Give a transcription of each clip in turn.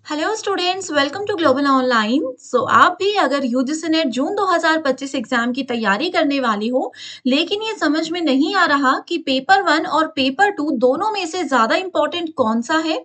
Hello students, welcome to global online. आप भी अगर यूजीसी नेट जून 2025 एग्जाम की तैयारी करने वाली हो, लेकिन ये समझ में नहीं आ रहा कि पेपर वन और पेपर टू दोनों में से ज़्यादा इम्पोर्टेंट कौन सा है,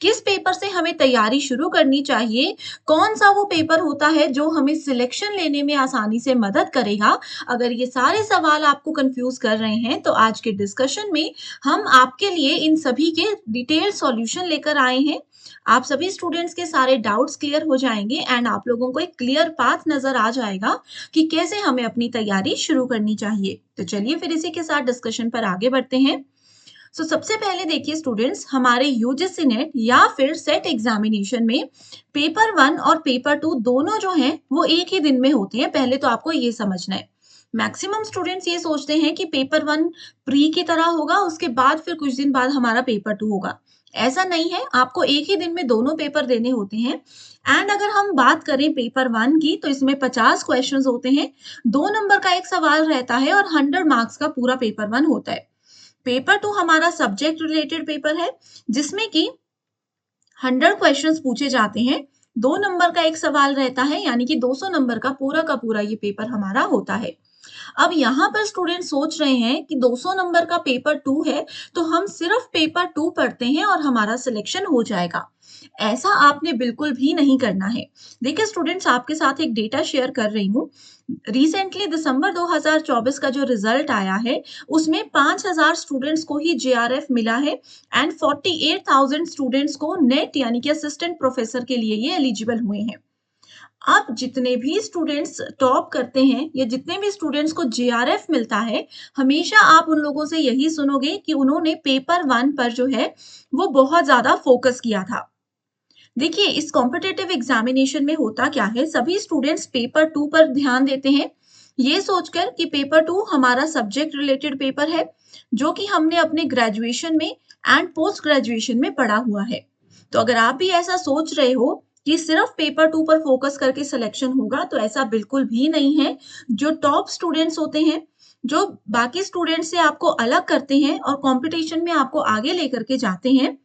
किस पेपर से हमें तैयारी शुरू करनी चाहिए, कौन सा वो पेपर होता है जो हमें सिलेक्शन लेने में आसानी से मदद करेगा। अगर ये सारे सवाल आपको कंफ्यूज कर रहे हैं तो आज के डिस्कशन में हम आपके लिए इन सभी के डिटेल सॉल्यूशन लेकर आए हैं। आप सभी स्टूडेंट्स के सारे डाउट्स क्लियर हो जाएंगे एंड आप लोगों को एक क्लियर पाथ नजर आ जाएगा कि कैसे हमें अपनी तैयारी शुरू करनी चाहिए। तो चलिए फिर इसी के साथ डिस्कशन पर आगे बढ़ते हैं। सबसे पहले देखिए स्टूडेंट्स, हमारे यूजीसी नेट या फिर सेट एग्जामिनेशन में पेपर वन और पेपर टू दोनों जो हैं वो एक ही दिन में होते हैं। पहले तो आपको ये समझना है। मैक्सिमम स्टूडेंट्स ये सोचते हैं कि पेपर वन प्री की तरह होगा, उसके बाद फिर कुछ दिन बाद हमारा पेपर टू होगा। ऐसा नहीं है, आपको एक ही दिन में दोनों पेपर देने होते हैं। एंड अगर हम बात करें पेपर वन की तो इसमें 50 क्वेश्चंस होते हैं, 2 नंबर का एक सवाल रहता है और 100 मार्क्स का पूरा पेपर वन होता है। पेपर टू हमारा सब्जेक्ट रिलेटेड पेपर है, जिसमें कि 100 क्वेश्चंस पूछे जाते हैं, 2 नंबर का एक सवाल रहता है, यानी कि 200 नंबर का पूरा ये पेपर हमारा होता है। अब यहाँ पर स्टूडेंट सोच रहे हैं कि 200 नंबर का पेपर टू है, तो हम सिर्फ पेपर टू पढ़ते हैं और हमारा सिलेक्शन हो जाएगा। ऐसा आपने बिल्कुल भी नहीं करना है। देखिए स्टूडेंट्स, आपके साथ एक डेटा शेयर कर रही हूँ। रिसेंटली दिसंबर 2024 का जो रिजल्ट आया है, उसमें 5000 स्टूडेंट्स को ही जेआरएफ मिला है एंड 48,000 स्टूडेंट्स को नेट यानी कि असिस्टेंट प्रोफेसर के लिए ये एलिजिबल हुए हैं। अब जितने भी स्टूडेंट्स टॉप करते हैं या जितने भी स्टूडेंट्स को जेआरएफ मिलता है, हमेशा आप उन लोगों से यही सुनोगे कि उन्होंने पेपर वन पर जो है वो बहुत ज्यादा फोकस किया था। देखिए इस कॉम्पिटिटिव एग्जामिनेशन में होता क्या है, सभी स्टूडेंट्स पेपर टू पर ध्यान देते हैं, ये सोचकर कि पेपर टू हमारा सब्जेक्ट रिलेटेड पेपर है, जो कि हमने अपने ग्रेजुएशन में एंड पोस्ट ग्रेजुएशन में पढ़ा हुआ है। तो अगर आप भी ऐसा सोच रहे हो कि सिर्फ पेपर टू पर फोकस करके सिलेक्शन होगा, तो ऐसा बिल्कुल भी नहीं है। जो टॉप स्टूडेंट्स होते हैं, जो बाकी स्टूडेंट्स से आपको अलग करते हैं और कंपटीशन में आपको आगे लेकर के जाते हैं,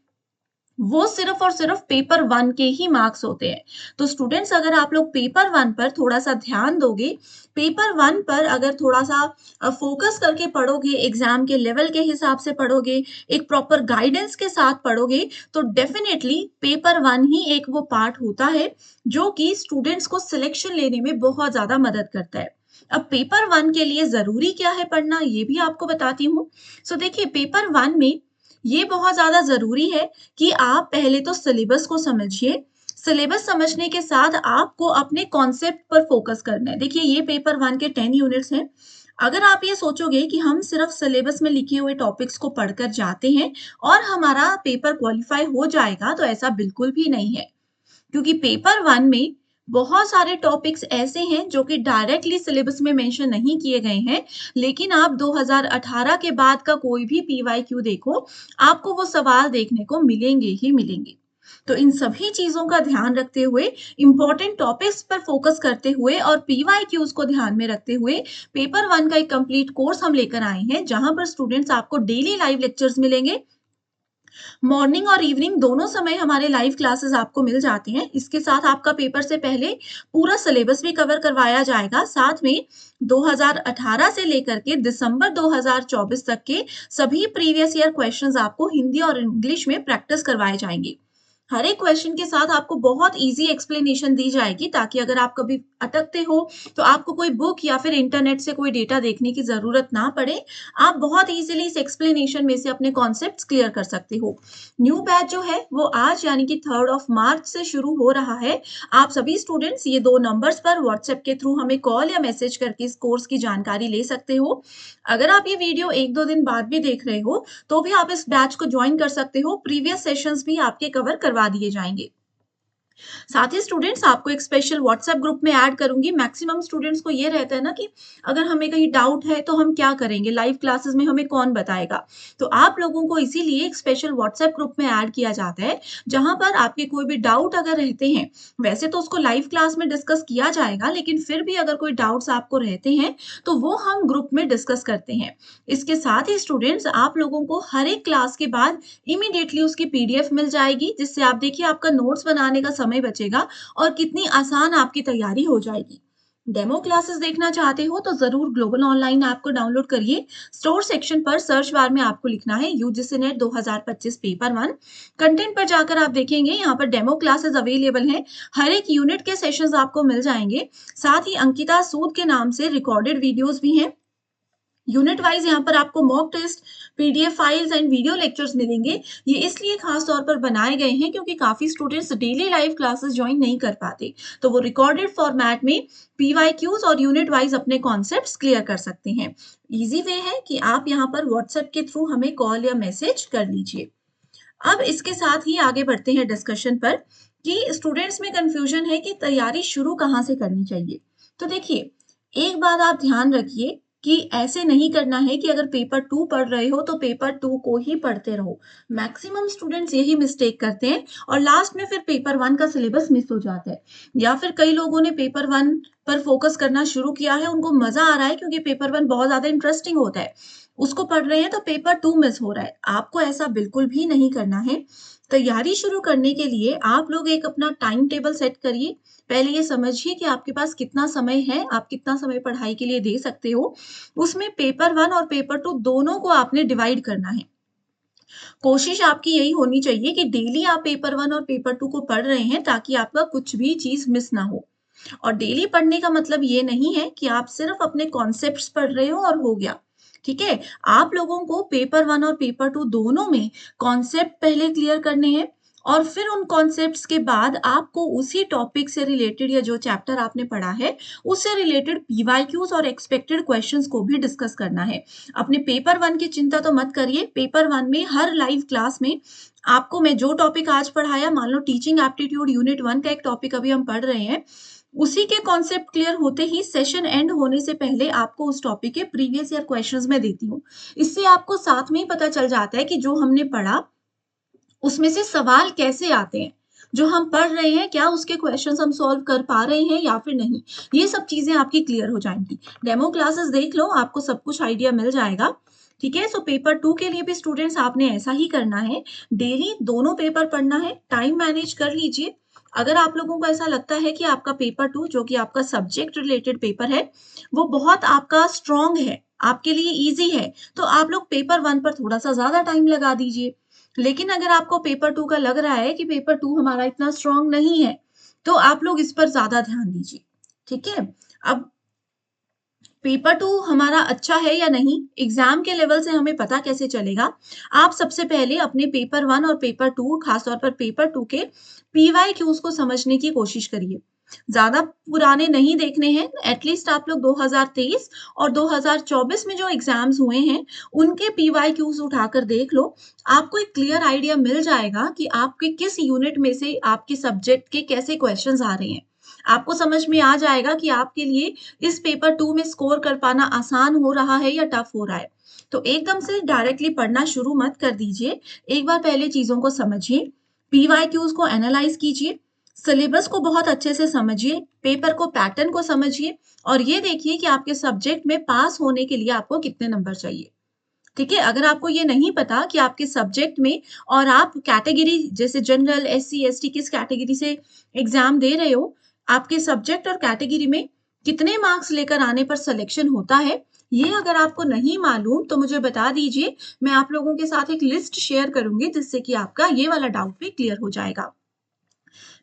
वो सिर्फ और सिर्फ पेपर वन के ही मार्क्स होते हैं। तो स्टूडेंट्स, अगर आप लोग पेपर वन पर थोड़ा सा ध्यान दोगे, पेपर वन पर अगर थोड़ा सा फोकस करके पढ़ोगे, एग्जाम के लेवल के हिसाब से पढ़ोगे, एक प्रॉपर गाइडेंस के साथ पढ़ोगे, तो डेफिनेटली पेपर वन ही एक वो पार्ट होता है जो कि स्टूडेंट्स को सिलेक्शन लेने में बहुत ज्यादा मदद करता है। अब पेपर वन के लिए जरूरी क्या है पढ़ना, ये भी आपको बताती हूँ। देखिए पेपर वन में ये बहुत ज़्यादा ज़रूरी है कि आप पहले तो सिलेबस को समझिए। सिलेबस समझने के साथ आपको अपने कॉन्सेप्ट पर फोकस करना है। देखिए ये पेपर वन के 10 यूनिट्स हैं। अगर आप ये सोचोगे कि हम सिर्फ सिलेबस में लिखे हुए टॉपिक्स को पढ़कर जाते हैं और हमारा पेपर क्वालिफाई हो जाएगा, तो ऐसा बिल्कुल भी नहीं है। क्योंकि पेपर वन में बहुत सारे टॉपिक्स ऐसे हैं जो कि डायरेक्टली सिलेबस में मेंशन नहीं किए गए हैं, लेकिन आप 2018 के बाद का कोई भी पीवाईक्यू देखो, आपको वो सवाल देखने को मिलेंगे ही मिलेंगे। तो इन सभी चीजों का ध्यान रखते हुए, इंपॉर्टेंट टॉपिक्स पर फोकस करते हुए और पीवाईक्यूज को ध्यान में रखते हुए पेपर वन का एक कंप्लीट कोर्स हम लेकर आए हैं, जहां पर स्टूडेंट्स आपको डेली लाइव लेक्चर्स मिलेंगे। मॉर्निंग और इवनिंग दोनों समय हमारे लाइव क्लासेस आपको मिल जाती हैं। इसके साथ आपका पेपर से पहले पूरा सिलेबस भी कवर करवाया जाएगा। साथ में 2018 से लेकर के दिसंबर 2024 तक के सभी प्रीवियस ईयर क्वेश्चंस आपको हिंदी और इंग्लिश में प्रैक्टिस करवाए जाएंगे। हर एक क्वेश्चन के साथ आपको बहुत इजी एक्सप्लेनेशन दी जाएगी, ताकि अगर आप कभी अटकते हो तो आपको कोई बुक या फिर इंटरनेट से कोई डेटा देखने की जरूरत ना पड़े। आप बहुत इजीली इस एक्सप्लेनेशन में से अपने कॉन्सेप्ट्स क्लियर कर सकते हो। न्यू बैच जो है वो आज यानी कि 3rd of March से शुरू हो रहा है। आप सभी स्टूडेंट्स ये 2 नंबर्स पर व्हाट्सएप के थ्रू हमें कॉल या मैसेज करके इस कोर्स की जानकारी ले सकते हो। अगर आप ये वीडियो 1-2 दिन बाद भी देख रहे हो, तो भी आप इस बैच को ज्वाइन कर सकते हो। प्रीवियस सेशंस भी आपके कवर करवा दिए जाएंगे। साथ ही स्टूडेंट्स, आपको एक स्पेशल व्हाट्सएप ग्रुप में ऐड करूंगी। मैक्सिमम स्टूडेंट्स को ये रहता है ना कि अगर हमें कहीं डाउट है तो हम क्या करेंगे, लाइव क्लासेस में हमें कौन बताएगा। तो आप लोगों को इसीलिए एक स्पेशल व्हाट्सएप ग्रुप में ऐड किया जाता है, जहां पर आपके कोई भी डाउट अगर रहते हैं, वैसे तो उसको लाइव क्लास में डिस्कस किया जाएगा, लेकिन फिर भी अगर कोई डाउट्स आपको रहते हैं तो वो हम ग्रुप में डिस्कस करते हैं। इसके साथ ही स्टूडेंट्स, आप लोगों को हर एक क्लास के बाद इमीडिएटली उसकी पीडीएफ मिल जाएगी, जिससे आप देखिए आपका नोट्स बनाने का समय बचेगा और कितनी आसान आपकी तैयारी हो जाएगी। डेमो क्लासेस देखना चाहते हो तो ज़रूर ग्लोबल ऑनलाइन ऐप को डाउनलोड करिए। स्टोर सेक्शन पर सर्च बार में आपको लिखना है यूजीसी नेट 2025 पेपर 1। कंटेंट पर जाकर आप देखेंगे यहाँ पर डेमो क्लासेस अवेलेबल हैं। हर एक यूनिट के सेशंस आपको मिल जाएंगे। साथ ही अंकिता सूद के नाम से रिकॉर्डेड वीडियोस भी हैं। यूनिट वाइज यहाँ पर आपको mock test, PDF files and video lectures मिलेंगे। ये इसलिए खास तौर पर बनाए गए हैं क्योंकि काफ़ी students daily live classes join नहीं कर पाते। तो वो रिकॉर्डेड फॉर्मेट में पीवाईक्यूज और यूनिट वाइज अपने कॉन्सेप्ट्स क्लियर कर सकते हैं। ईजी वे है कि आप यहाँ पर व्हाट्सएप के थ्रू हमें कॉल या मैसेज कर लीजिए। अब इसके साथ ही आगे बढ़ते हैं डिस्कशन पर कि स्टूडेंट्स में कंफ्यूजन है कि तैयारी शुरू कहाँ से करनी चाहिए। तो देखिए, एक बात आप ध्यान रखिए कि ऐसे नहीं करना है कि अगर पेपर 2 पढ़ रहे हो तो पेपर 2 को ही पढ़ते रहो। मैक्सिमम स्टूडेंट्स यही मिस्टेक करते हैं और लास्ट में फिर पेपर 1 का सिलेबस मिस हो जाता है। या फिर कई लोगों ने पेपर 1 पर फोकस करना शुरू किया है, उनको मजा आ रहा है क्योंकि पेपर 1 बहुत ज्यादा इंटरेस्टिंग होता है, उसको पढ़ रहे हैं तो पेपर 2 मिस हो रहा है। आपको ऐसा बिल्कुल भी नहीं करना है। तैयारी शुरू करने के लिए आप लोग एक अपना टाइम टेबल सेट करिए। पहले ये समझिए कि आपके पास कितना समय है, आप कितना समय पढ़ाई के लिए दे सकते हो। उसमें पेपर 1 और पेपर 2 दोनों को आपने डिवाइड करना है। कोशिश आपकी यही होनी चाहिए कि डेली आप पेपर 1 और पेपर 2 को पढ़ रहे हैं ताकि आपका कुछ भी चीज़ मिस ना हो। और डेली पढ़ने का मतलब ये नहीं है कि आप सिर्फ अपने कॉन्सेप्ट्स पढ़ रहे हो और हो गया। ठीक है? आप लोगों को पेपर 1 और पेपर 2 दोनों में कॉन्सेप्ट पहले क्लियर करने हैं और फिर उन कॉन्सेप्ट्स के बाद आपको उसी टॉपिक से रिलेटेड या जो चैप्टर आपने पढ़ा है, उससे रिलेटेड पीवाईक्यूज़ और एक्सपेक्टेड क्वेश्चंस को भी डिस्कस करना है। अपने पेपर 1 की चिंता तो मत करिए, पेपर 1 में हर लाइव क्लास में आपको मैं जो टॉपिक आज पढ़ाया, मान लो टीचिंग एप्टीट्यूड यूनिट 1 का एक टॉपिक अभी हम पढ़ रहे हैं, उसी के कॉन्सेप्ट क्लियर होते ही सेशन एंड होने से पहले आपको उस टॉपिक के प्रीवियस ईयर क्वेश्चंस मैं देती हूँ। इससे आपको साथ में ही पता चल जाता है कि जो हमने पढ़ा उसमें से सवाल कैसे आते हैं, जो हम पढ़ रहे हैं क्या उसके क्वेश्चंस हम सॉल्व कर पा रहे हैं या फिर नहीं। ये सब चीजें आपकी क्लियर हो जाएंगी। डेमो क्लासेस देख लो, आपको सब कुछ आइडिया मिल जाएगा। ठीक है, सो पेपर 2 के लिए भी स्टूडेंट्स आपने ऐसा ही करना है। डेली दोनों पेपर पढ़ना है, टाइम मैनेज कर लीजिए। अगर आप लोगों को ऐसा लगता है कि आपका पेपर 2 जो कि आपका सब्जेक्ट रिलेटेड पेपर है, वो बहुत आपका स्ट्रॉन्ग है, आपके लिए ईजी है, तो आप लोग पेपर 1 पर थोड़ा सा ज्यादा टाइम लगा दीजिए। लेकिन अगर आपको पेपर 2 का लग रहा है कि पेपर 2 हमारा इतना स्ट्रॉन्ग नहीं है, तो आप लोग इस पर ज़्यादा ध्यान दीजिए। ठीक है? अब पेपर 2 हमारा अच्छा है या नहीं, एग्ज़ाम के लेवल से हमें पता कैसे चलेगा? आप सबसे पहले अपने पेपर 1 और पेपर 2, खास तौर पर पेपर 2 के पीवाईक्यूज़ को समझने की कोशिश करिए। ज़्यादा पुराने नहीं देखने हैं, एटलीस्ट आप लोग 2023 और 2024 में जो एग्ज़ाम्स हुए हैं, उनके पीवाईक्यूज़ उठाकर देख लो। आपको एक क्लियर आइडिया मिल जाएगा कि आपके किस यूनिट में से आपके सब्जेक्ट के कैसे क्वेश्चंस आ रहे हैं। आपको समझ में आ जाएगा कि आपके लिए इस पेपर 2 में स्कोर कर पाना आसान हो रहा है या टफ हो रहा है। तो एकदम से डायरेक्टली पढ़ना शुरू मत कर दीजिए। एक बार पहले चीज़ों को समझिए, पीवाईक्यूज़ को एनालाइज़ कीजिए, सिलेबस को बहुत अच्छे से समझिए, पेपर को पैटर्न को समझिए और ये देखिए कि आपके सब्जेक्ट में पास होने के लिए आपको कितने नंबर चाहिए। ठीक है? अगर आपको ये नहीं पता कि आपके सब्जेक्ट में और आप कैटेगरी जैसे जनरल, एससी, एसटी किस कैटेगरी से एग्ज़ाम दे रहे हो, आपके सब्जेक्ट और कैटेगरी में कितने मार्क्स लेकर आने पर सिलेक्शन होता है, ये अगर आपको नहीं मालूम तो मुझे बता दीजिए। मैं आप लोगों के साथ एक लिस्ट शेयर करूँगी जिससे कि आपका ये वाला डाउट भी क्लियर हो जाएगा।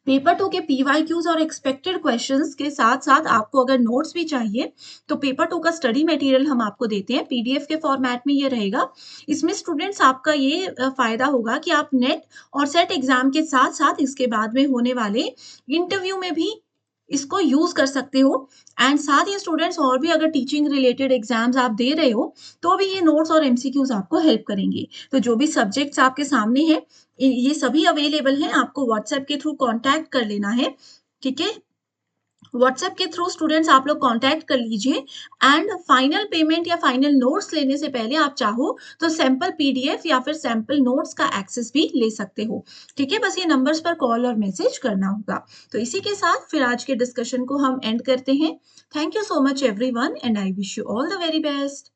पेपर 2 के पीवाईक्यूज और एक्सपेक्टेड क्वेश्चंस के साथ-साथ आपको अगर नोट्स भी चाहिए, तो पेपर 2 का स्टडी मटेरियल हम आपको देते हैं, पीडीएफ के फॉर्मेट में ये रहेगा। इसमें स्टूडेंट्स आपका ये फ़ायदा होगा कि आप नेट और सेट एग्ज़ाम के साथ-साथ इसके बाद में होने वाले इंटरव्यू में भी इसको यूज़ कर सकते हो। एंड साथ ही स्टूडेंट्स और भी अगर टीचिंग रिलेटेड एग्ज़ाम्स आप दे रहे हो, तो भी ये नोट्स और एमसीक्यूज़ आपको हेल्प करेंगे। तो जो भी सब्जेक्ट्स आपके सामने हैं, ये सभी अवेलेबल हैं, आपको व्हाट्सएप के थ्रू कॉन्टैक्ट कर लेना है। ठीक है? व्हाट्सएप के थ्रू स्टूडेंट्स आप लोग कॉन्टैक्ट कर लीजिए एंड फाइनल पेमेंट या फाइनल नोट्स लेने से पहले आप चाहो तो सैंपल पीडीएफ या फिर सैंपल नोट्स का एक्सेस भी ले सकते हो। ठीक है? बस ये नंबर्स पर कॉल और मैसेज करना होगा। तो इसी के साथ फिर आज के डिस्कशन को हम एंड करते हैं। Thank you so much everyone and I wish you all the very best.